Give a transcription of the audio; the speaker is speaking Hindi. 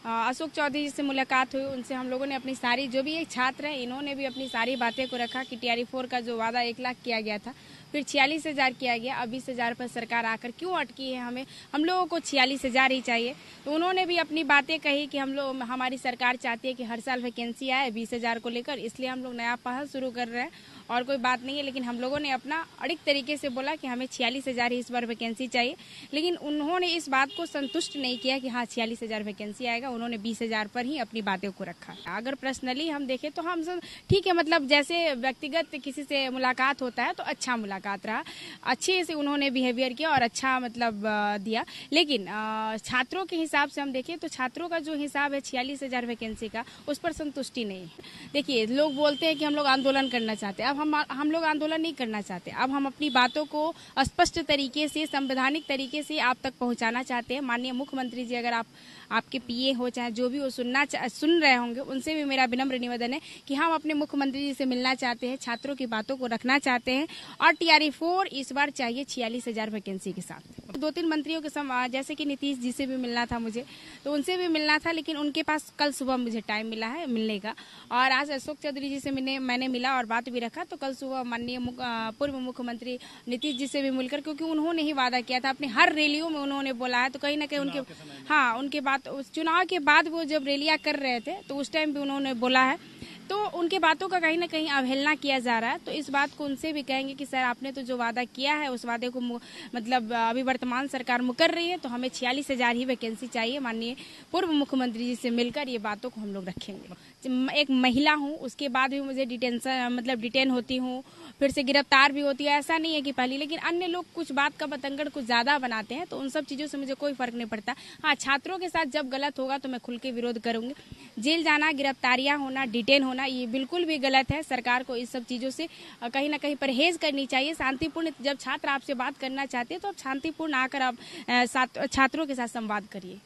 अशोक चौधरी जी से मुलाकात हुई, उनसे हम लोगों ने अपनी सारी जो भी एक छात्र हैं इन्होंने भी अपनी सारी बातें को रखा कि TRE 4 का जो वादा 1 लाख किया गया था, फिर 46,000 किया गया, अब 20,000 पर सरकार आकर क्यों अटकी है, हम लोगों को 46,000 ही चाहिए। तो उन्होंने भी अपनी बातें कही कि हमारी सरकार चाहती है कि हर साल वैकेंसी आए 20,000 को लेकर, इसलिए हम लोग नया पहल शुरू कर रहे हैं और कोई बात नहीं है। लेकिन हम लोगों ने अपना अड़िग तरीके से बोला कि हमें 46,000 ही इस बार वैकेंसी चाहिए, लेकिन उन्होंने इस बात को संतुष्ट नहीं किया कि हाँ 46,000 वैकेंसी आएगा। उन्होंने 20,000 पर ही अपनी बातों को रखा। अगर पर्सनली हम देखें तो हम सब ठीक है, मतलब जैसे व्यक्तिगत किसी से मुलाकात होता है तो अच्छा मुलाकात रहा, अच्छे से उन्होंने बिहेवियर किया और अच्छा मतलब दिया। लेकिन छात्रों के हिसाब से हम देखें तो छात्रों का जो हिसाब है 46,000 वैकेंसी का, उस पर संतुष्टि नहीं है। देखिए, लोग बोलते हैं कि हम लोग आंदोलन करना चाहते हैं, अब हम लोग आंदोलन नहीं करना चाहते। अब हम अपनी बातों को स्पष्ट तरीके से, संवैधानिक तरीके से आप तक पहुंचाना चाहते हैं। माननीय मुख्यमंत्री जी, अगर आपके PA हो चाहे जो भी हो सुन रहे होंगे, उनसे भी मेरा विनम्र निवेदन है कि हम अपने मुख्यमंत्री जी से मिलना चाहते हैं, छात्रों की बातों को रखना चाहते हैं और TRE 4 इस बार चाहिए 46,000 वैकेंसी के साथ। 2-3 मंत्रियों के जैसे कि नीतीश जी से भी मिलना था मुझे, तो उनसे भी मिलना था, लेकिन उनके पास कल सुबह मुझे टाइम मिला है मिलने का। और आज अशोक चौधरी जी से मैंने मिला और बात भी रखा, तो कल सुबह माननीय पूर्व मुख्यमंत्री नीतीश जी से भी मिलकर, क्योंकि उन्होंने ही वादा किया था अपनी हर रैलियों में उन्होंने बोला है, तो कहीं ना कहीं उनके बात चुनाव के बाद वो जब रैलियां कर रहे थे तो उस टाइम भी उन्होंने बोला है, तो उनके बातों का कहीं ना कहीं अवहेलना किया जा रहा है। तो इस बात को उनसे भी कहेंगे कि सर आपने तो जो वादा किया है उस वादे को मतलब अभी वर्तमान सरकार मुकर रही है, तो हमें 46,000 ही वैकेंसी चाहिए। माननीय पूर्व मुख्यमंत्री जी से मिलकर ये बातों को हम लोग रखेंगे। एक महिला हूँ, उसके बाद भी मुझे डिटेन होती हूँ, फिर से गिरफ्तार भी होती है। ऐसा नहीं है कि पहली, लेकिन अन्य लोग कुछ बात का बतंगड़ कुछ ज्यादा बनाते हैं, तो उन सब चीजों से मुझे कोई फर्क नहीं पड़ता। हाँ, छात्रों के साथ जब गलत होगा तो मैं खुल के विरोध करूंगी। जेल जाना, गिरफ्तारियां होना, डिटेन होना, ये बिल्कुल भी गलत है। सरकार को इस सब चीजों से कहीं ना कहीं परहेज करनी चाहिए। शांतिपूर्ण, जब छात्र आपसे बात करना चाहते हैं तो आप शांतिपूर्ण आकर आप छात्रों के साथ संवाद करिए।